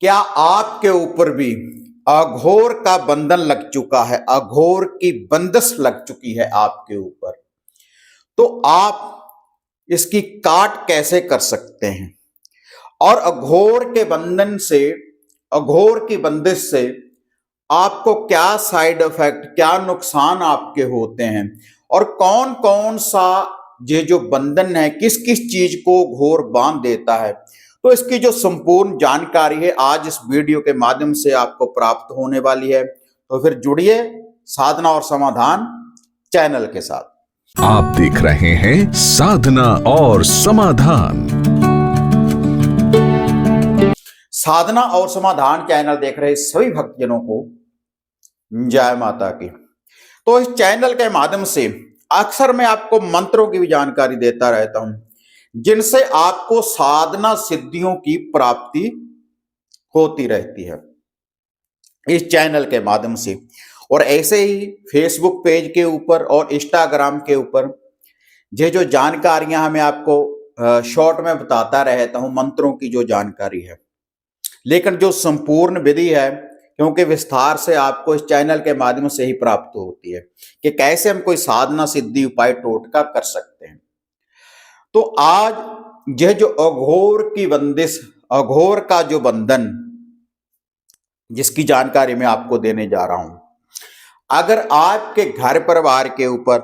क्या आपके ऊपर भी अघोर का बंधन लग चुका है, अघोर की बंदिश लग चुकी है आपके ऊपर? तो आप इसकी काट कैसे कर सकते हैं और अघोर के बंधन से, अघोर की बंदिश से आपको क्या साइड इफेक्ट, क्या नुकसान आपके होते हैं और कौन कौन सा ये जो बंधन है किस किस चीज को घोर बांध देता है, तो इसकी जो संपूर्ण जानकारी है आज इस वीडियो के माध्यम से आपको प्राप्त होने वाली है। तो फिर जुड़िए साधना और समाधान चैनल के साथ। आप देख रहे हैं साधना और समाधान। साधना और समाधान चैनल देख रहे सभी भक्तजनों को जय माता की। तो इस चैनल के माध्यम से अक्सर मैं आपको मंत्रों की भी जानकारी देता रहता हूं जिनसे आपको साधना सिद्धियों की प्राप्ति होती रहती है इस चैनल के माध्यम से। और ऐसे ही फेसबुक पेज के ऊपर और इंस्टाग्राम के ऊपर ये जो जानकारियां मैं आपको शॉर्ट में बताता रहता हूं मंत्रों की जो जानकारी है, लेकिन जो संपूर्ण विधि है क्योंकि विस्तार से आपको इस चैनल के माध्यम से ही प्राप्त होती है कि कैसे हम कोई साधना सिद्धि उपाय टोटका कर सकते हैं। तो आज यह जो अघोर की बंदिश, अघोर का जो बंधन जिसकी जानकारी मैं आपको देने जा रहा हूं, अगर आपके घर परिवार के ऊपर,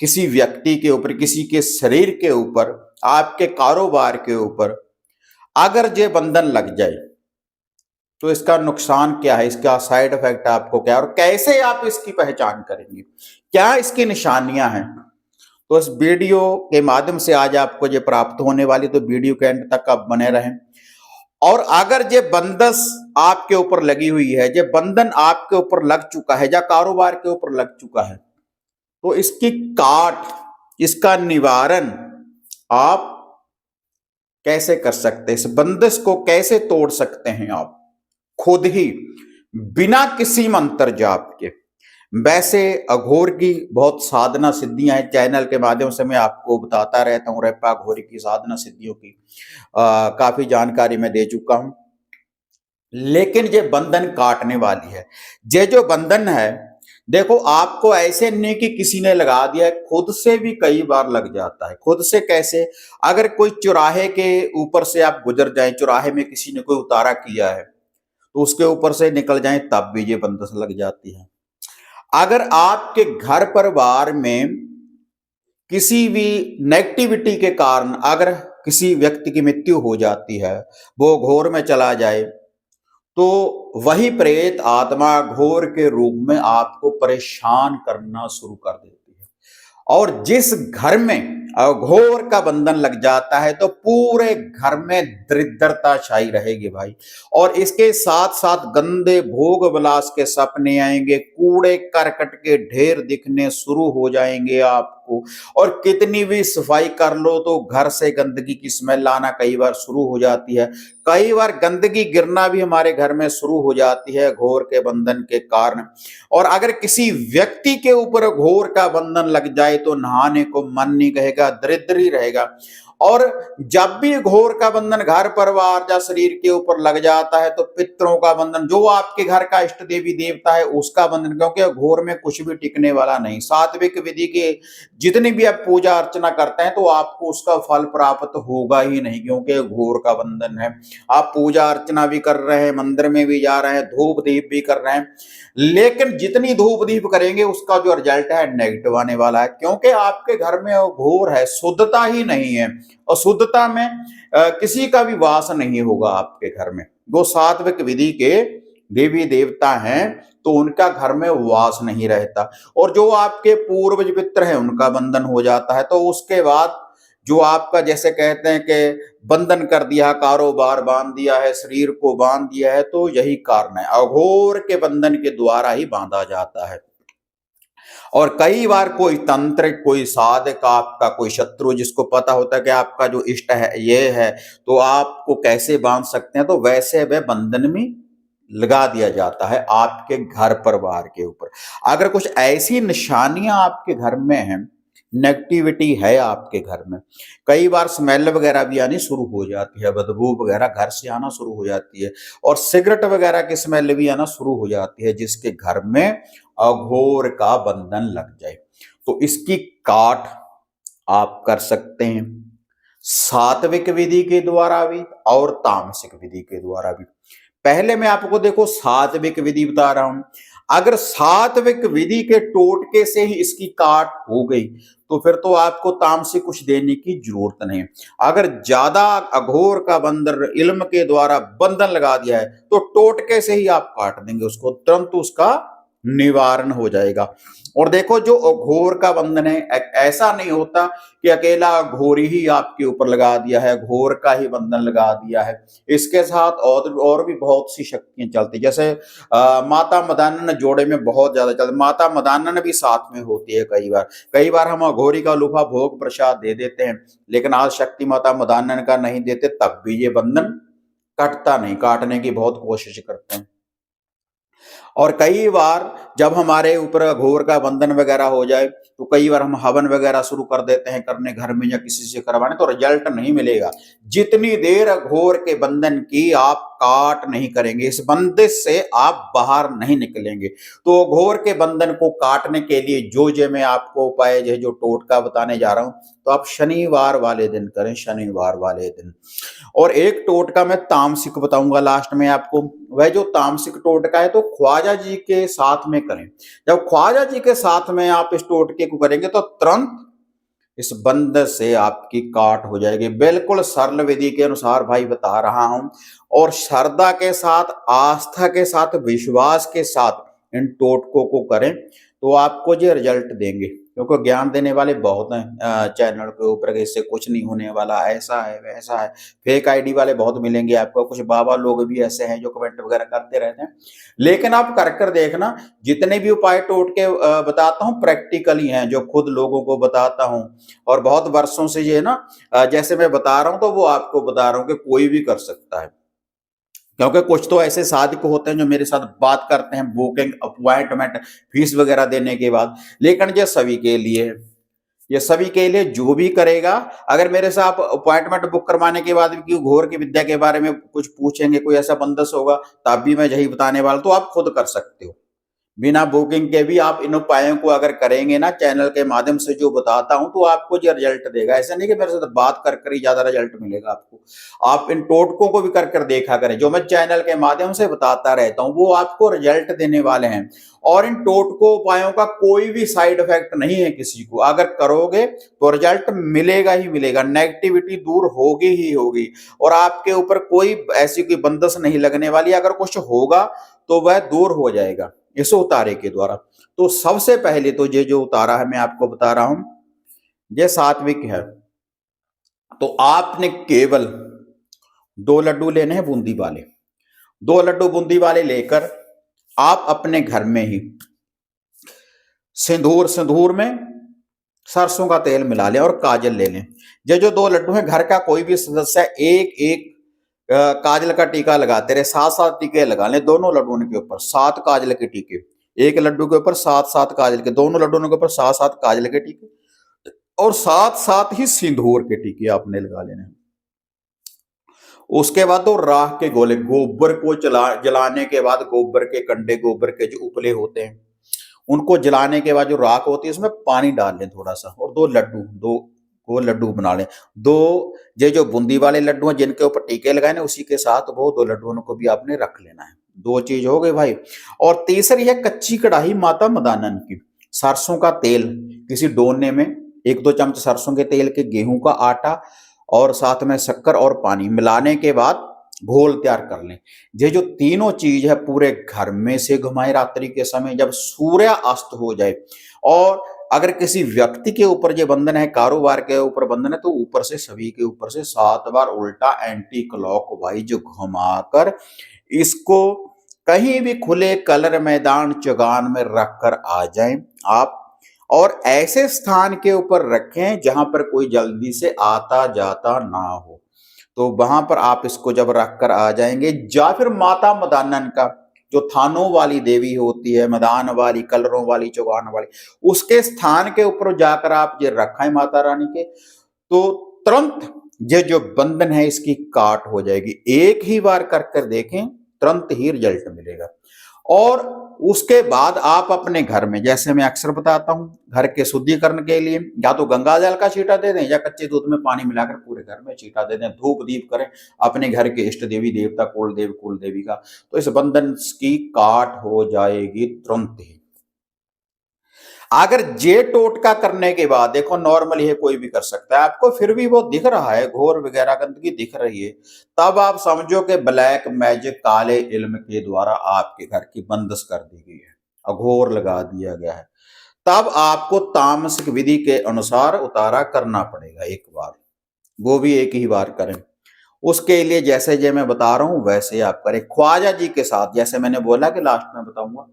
किसी व्यक्ति के ऊपर, किसी के शरीर के ऊपर, आपके कारोबार के ऊपर अगर ये बंधन लग जाए तो इसका नुकसान क्या है, इसका साइड इफेक्ट आपको क्या है और कैसे आप इसकी पहचान करेंगे, क्या इसकी निशानियां हैं। तो इस वीडियो के माध्यम से आज आपको ये प्राप्त होने वाली, तो वीडियो के एंड तक आप बने रहें। और अगर ये बंधस आपके ऊपर लगी हुई है, ये बंधन आपके ऊपर लग चुका है या कारोबार के ऊपर लग चुका है, तो इसकी काट, इसका निवारण आप कैसे कर सकते हैं, इस बंधस को कैसे तोड़ सकते हैं आप खुद ही बिना किसी मंत्र जाप के। वैसे अघोर की बहुत साधना सिद्धियां हैं, चैनल के माध्यम से मैं आपको बताता रहता हूं रेपा अघोरी की साधना सिद्धियों की काफी जानकारी मैं दे चुका हूं, लेकिन ये बंधन काटने वाली है। ये जो बंधन है देखो, आपको ऐसे नहीं कि किसी ने लगा दिया है, खुद से भी कई बार लग जाता है। खुद से कैसे? अगर कोई चौराहे के ऊपर से आप गुजर जाए, चौराहे में किसी ने कोई उतारा किया है तो उसके ऊपर से निकल जाए तब भी ये बंधस लग जाती है। अगर आपके घर परिवार में किसी भी नेगेटिविटी के कारण अगर किसी व्यक्ति की मृत्यु हो जाती है, वो घोर में चला जाए, तो वही प्रेत आत्मा घोर के रूप में आपको परेशान करना शुरू कर देती है। और जिस घर में अघोर का बंधन लग जाता है तो पूरे घर में दरिद्रता छाई रहेगी भाई। और इसके साथ साथ गंदे भोग विलास के सपने आएंगे, कूड़े करकट के ढेर दिखने शुरू हो जाएंगे आपको। और कितनी भी सफाई कर लो तो घर से गंदगी की स्मेल आना कई बार शुरू हो जाती है। कई बार गंदगी गिरना भी हमारे घर में शुरू हो जाती है घोर के बंधन के कारण। और अगर किसी व्यक्ति के ऊपर घोर का बंधन लग जाए तो नहाने को मन नहीं कहेगा, दरिद्र ही रहेगा। और जब भी घोर का बंधन घर परिवार या शरीर के ऊपर लग जाता है तो पितरों का बंधन, जो आपके घर का इष्ट देवी देवता है उसका बंधन, क्योंकि घोर में कुछ भी टिकने वाला नहीं। सात्विक विधि के जितनी भी आप पूजा अर्चना करते हैं तो आपको उसका फल प्राप्त होगा ही नहीं, क्योंकि घोर का बंधन है। आप पूजा अर्चना भी कर रहे हैं, मंदिर में भी जा रहे हैं, धूप दीप भी कर रहे हैं, लेकिन जितनी धूप दीप करेंगे उसका जो रिजल्ट है नेगेटिव आने वाला है, क्योंकि आपके घर में घोर है, शुद्धता ही नहीं है। और शुद्धता में किसी का भी वास नहीं होगा आपके घर में। वो सात्विक विधि के देवी देवता हैं तो उनका घर में वास नहीं रहता। और जो आपके पूर्वज पितर हैं उनका बंधन हो जाता है, तो उसके बाद जो आपका, जैसे कहते हैं कि बंधन कर दिया, कारोबार बांध दिया है, शरीर को बांध दिया है, तो यही कारण है, अघोर के बंधन के द्वारा ही बांधा जाता है। और कई बार कोई तंत्र, कोई साधक, आपका कोई शत्रु जिसको पता होता है कि आपका जो इष्ट है ये है, तो आपको कैसे बांध सकते हैं, तो वैसे वह बंधन में लगा दिया जाता है आपके घर परिवार के ऊपर। अगर कुछ ऐसी निशानियां आपके घर में हैं नेगेटिविटी है आपके घर में। कई बार स्मेल वगैरह भी आनी शुरू हो जाती है, बदबू वगैरह घर से आना शुरू हो जाती है और सिगरेट वगैरह की स्मेल भी आना शुरू हो जाती है, जिसके घर में अघोर का बंधन लग जाए। तो इसकी काट आप कर सकते हैं सात्विक विधि के द्वारा भी और तामसिक विधि के द्वारा भी। पहले मैं आपको देखो सात्विक विधि बता रहा हूं। अगर सात्विक विधि के टोटके से ही इसकी काट हो गई तो फिर तो आपको तामसिक कुछ देने की जरूरत नहीं। अगर ज्यादा अघोर का बंधन इल्म के द्वारा बंधन लगा दिया है तो टोटके से ही आप काट देंगे उसको, तुरंत उसका निवारण हो जाएगा। और देखो जो अघोर का बंधन है ऐसा नहीं होता कि अकेला घोर ही आपके ऊपर लगा दिया है, घोर का ही बंधन लगा दिया है। इसके साथ और भी बहुत सी शक्तियां चलती, जैसे माता मदानन जोड़े में बहुत ज्यादा चलती, माता मदानन भी साथ में होती है। कई बार हम अघोरी का लूफा भोग प्रसाद दे देते हैं, लेकिन आज शक्ति माता मदानन का नहीं देते, तब भी ये बंधन कटता नहीं, काटने की बहुत कोशिश करते हैं। और कई बार जब हमारे ऊपर घोर का बंधन वगैरह हो जाए तो कई बार हम हवन वगैरह शुरू कर देते हैं करने घर में या किसी से करवाने, तो रिजल्ट नहीं मिलेगा जितनी देर घोर के बंधन की आप काट नहीं करेंगे, इस बंदिश से आप बाहर नहीं निकलेंगे। तो घोर के बंधन को काटने के लिए जो मैं आपको उपाय जो टोटका बताने जा रहा हूं, तो आप शनिवार वाले दिन करें, शनिवार वाले दिन। और एक टोटका मैं तामसिक बताऊंगा लास्ट में आपको। वह जो तामसिक टोटका है तो ख्वाजा जी के साथ में करें। जब ख्वाजा जी के साथ में आप इस टोटके को करेंगे तो तुरंत इस बंधन से आपकी काट हो जाएगी। बिल्कुल सरल विधि के अनुसार भाई बता रहा हूं, और श्रद्धा के साथ, आस्था के साथ, विश्वास के साथ इन टोटकों को करें तो आपको जो रिजल्ट देंगे। क्योंकि ज्ञान देने वाले बहुत हैं चैनल के ऊपर, इससे कुछ नहीं होने वाला, ऐसा है वैसा है, फेक आईडी वाले बहुत मिलेंगे आपको। कुछ बाबा लोग भी ऐसे हैं जो कमेंट वगैरह करते रहते हैं, लेकिन आप कर देखना। जितने भी उपाय टोटके बताता हूँ प्रैक्टिकली हैं, जो खुद लोगों को बताता हूँ और बहुत वर्षों से ये ना जैसे मैं बता रहा हूँ तो वो आपको बता रहा हूँ कि कोई भी कर सकता है। क्योंकि कुछ तो ऐसे साधक होते हैं जो मेरे साथ बात करते हैं बुकिंग अपॉइंटमेंट फीस वगैरह देने के बाद, लेकिन ये सभी के लिए है। ये सभी के लिए जो भी करेगा, अगर मेरे से आप अपॉइंटमेंट बुक करवाने के बाद भी घोर की विद्या के बारे में कुछ पूछेंगे, कोई ऐसा बंदस होगा, तब भी मैं यही बताने वाला, तो आप खुद कर सकते हो बिना बुकिंग के भी। आप इन उपायों को अगर करेंगे ना चैनल के माध्यम से जो बताता हूं, तो आपको जो रिजल्ट देगा। ऐसा नहीं कि मेरे साथ बात कर ही ज्यादा रिजल्ट मिलेगा आपको। आप इन टोटकों को भी कर देखा करें, जो मैं चैनल के माध्यम से बताता रहता हूं वो आपको रिजल्ट देने वाले हैं। और इन टोटकों उपायों का कोई भी साइड इफेक्ट नहीं है किसी को। अगर करोगे तो रिजल्ट मिलेगा ही मिलेगा, नेगेटिविटी दूर होगी ही होगी, और आपके ऊपर कोई ऐसी कोई बंदश नहीं लगने वाली। अगर कुछ होगा तो वह दूर हो जाएगा इस उतारे के द्वारा। तो सबसे पहले तो ये जो उतारा है मैं आपको बता रहा हूं, ये सात्विक है। तो आपने केवल 2 लड्डू लेने हैं बूंदी वाले। 2 लड्डू बूंदी वाले लेकर आप अपने घर में ही सिंदूर में सरसों का तेल मिला लें और काजल ले लें। ये जो 2 लड्डू हैं, घर का कोई भी सदस्य एक एक काजल का टीका लगाते रहे, 7-7 टीके लगा लें दोनों लड्डुओं के ऊपर, 7 काजल के टीके। एक लड्डू के ऊपर 7-7 काजल के, दोनों लड्डुओं के ऊपर 7-7 काजल के टीके, और 7-7 ही सिंदूर के टीके आपने लगा लेने। उसके बाद तो राख के गोले, गोबर को जलाने के बाद गोबर के कंडे, गोबर के जो उपले होते हैं उनको जलाने के बाद जो राख होती है उसमें पानी डाल लें थोड़ा सा, और 2 लड्डू बना लें। 2 ये जो बूंदी वाले लड्डू हैं जिनके ऊपर टीके लगाए ना, उसी के साथ वो 2 लड्डुओं को भी आपने रख लेना है। 2 चीज हो गई भाई। और तीसरी है कच्ची कढ़ाई माता मदानन की। सरसों का तेल किसी डोने में 1-2 चम्मच सरसों के तेल के, गेहूं का आटा और साथ में शक्कर और पानी मिलाने के बाद घोल तैयार कर लें। ये जो तीनों चीज है पूरे घर में से घुमाए रात्रि के समय जब सूर्य अस्त हो जाए। और अगर किसी व्यक्ति के ऊपर ये बंधन है, कारोबार के ऊपर बंधन है, तो ऊपर से सभी के ऊपर से 7 बार उल्टा एंटी क्लॉकवाइज घुमाकर इसको कहीं भी खुले कलर मैदान चगान में रखकर आ जाएं आप। और ऐसे स्थान के ऊपर रखें जहां पर कोई जल्दी से आता जाता ना हो। तो वहां पर आप इसको जब रख कर आ जाएंगे, या फिर माता मदानन का जो थानों वाली देवी होती है, मैदान वाली, कलरों वाली, चौगान वाली, उसके स्थान के ऊपर जाकर आप ये रखें माता रानी के, तो तुरंत ये जो बंधन है इसकी काट हो जाएगी। एक ही बार कर कर देखें, तुरंत ही रिजल्ट मिलेगा। और उसके बाद आप अपने घर में, जैसे मैं अक्सर बताता हूं, घर के शुद्धिकरण के लिए या तो गंगा जल का छींटा दे दें या कच्चे दूध में पानी मिलाकर पूरे घर में छींटा दे दें, धूप दीप करें अपने घर के इष्ट देवी देवता, कुल देवी का, तो इस बंधन की काट हो जाएगी तुरंत ही। अगर जे टोटका करने के बाद, देखो नॉर्मली है कोई भी कर सकता है, आपको फिर भी वो दिख रहा है, घोर वगैरह गंदगी दिख रही है, तब आप समझो कि ब्लैक मैजिक, काले इल्म के द्वारा आपके घर की बंदिश कर दी गई है, अघोर लगा दिया गया है। तब आपको तामसिक विधि के अनुसार उतारा करना पड़ेगा एक बार, वो भी एक ही बार करें। उसके लिए जैसे जे मैं बता रहा हूं वैसे आप करें ख्वाजा जी के साथ, जैसे मैंने बोला कि लास्ट में बताऊंगा।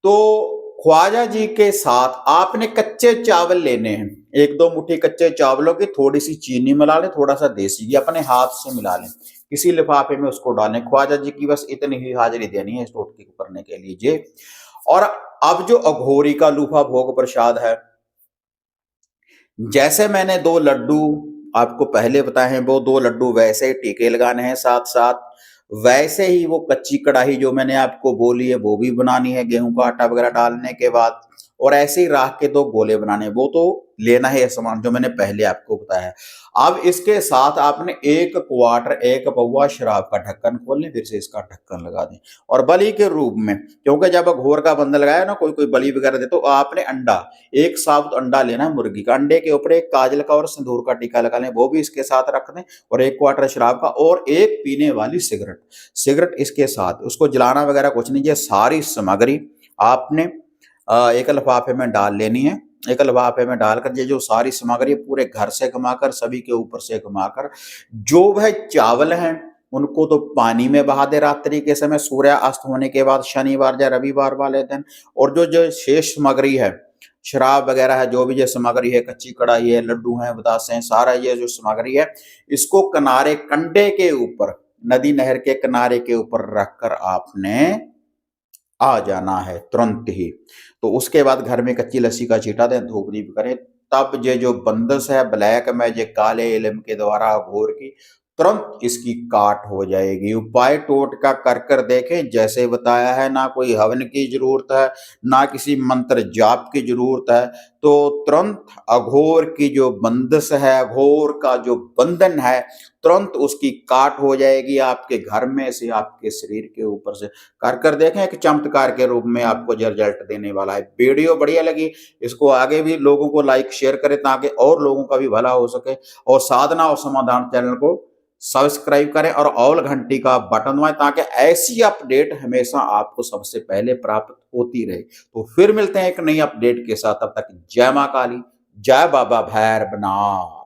तो ख्वाजा जी के साथ आपने कच्चे चावल लेने हैं, एक दो मुट्ठी कच्चे चावलों की थोड़ी सी चीनी मिला लें, थोड़ा सा देसी घी अपने हाथ से मिला लें, किसी लिफाफे में उसको डालें। ख्वाजा जी की बस इतनी ही हाजिरी देनी है इस टोटके को करने के लिए जी। और अब जो अघोरी का लूफा भोग प्रसाद है, जैसे मैंने 2 लड्डू आपको पहले बताए हैं, वो 2 लड्डू वैसे ही टीके लगाने हैं साथ साथ, वैसे ही वो कच्ची कढ़ाई जो मैंने आपको बोली है वो भी बनानी है गेहूं का आटा वगैरह डालने के बाद, और ऐसे ही राख के 2 गोले बनाने हैं, वो तो लेना है सामान जो मैंने पहले आपको बताया है। अब इसके साथ आपने 1 क्वार्टर, 1 पौवा शराब का ढक्कन खोल लें, फिर से इसका ढक्कन लगा दें, और बलि के रूप में, क्योंकि जब घोर का बंधन लगाया ना, कोई कोई बलि वगैरह दे, तो आपने अंडा, 1 साबुत अंडा लेना है मुर्गी का, अंडे के ऊपर 1 काजल का और सिंदूर का टीका लगा लें, वो भी इसके साथ रख दें, और 1 क्वार्टर शराब का, और 1 पीने वाली सिगरेट इसके साथ, उसको जलाना वगैरह कुछ नहीं, ये सारी सामग्री आपने एक लिफाफे में डाल लेनी है। एक लिफाफे में डालकर ये जो सारी सामग्री पूरे घर से घुमाकर, सभी के ऊपर से घुमाकर, जो वह चावल हैं उनको तो पानी में बहा दे रात्रि के समय, सूर्य अस्त होने के बाद शनिवार या रविवार वाले दिन, और जो जो शेष सामग्री है, शराब वगैरह है, जो भी ये सामग्री है, कच्ची कढ़ाई है, लड्डू हैं, बतासे हैं, सारा ये जो सामग्री है, इसको किनारे, कंडे के ऊपर, नदी नहर के किनारे के ऊपर रखकर आपने आ जाना है तुरंत ही। तो उसके बाद घर में कच्ची लस्सी का छींटा दें, धूप दीप करें, तब ये जो बंदिश है ब्लैक मैजिक, काले इल्म के द्वारा घोर की, तुरंत इसकी काट हो जाएगी। उपाय टोटका कर कर देखें, जैसे बताया है, ना कोई हवन की जरूरत है, ना किसी मंत्र जाप की जरूरत है, तो तुरंत अघोर की जो बंदिश है, अघोर का जो बंधन है, तुरंत उसकी काट हो जाएगी आपके घर में से, आपके शरीर के ऊपर से। कर कर देखें, एक चमत्कार के रूप में आपको रिजल्ट देने वाला है। वीडियो बढ़िया लगी, इसको आगे भी लोगों को लाइक शेयर करें ताकि और लोगों का भी भला हो सके, और साधना और समाधान चैनल को सब्सक्राइब करें और ऑल घंटी का बटन दबाएं ताकि ऐसी अपडेट हमेशा आपको सबसे पहले प्राप्त होती रहे। तो फिर मिलते हैं एक नई अपडेट के साथ, तब तक जय मां काली, जय बाबा भैरवनाथ।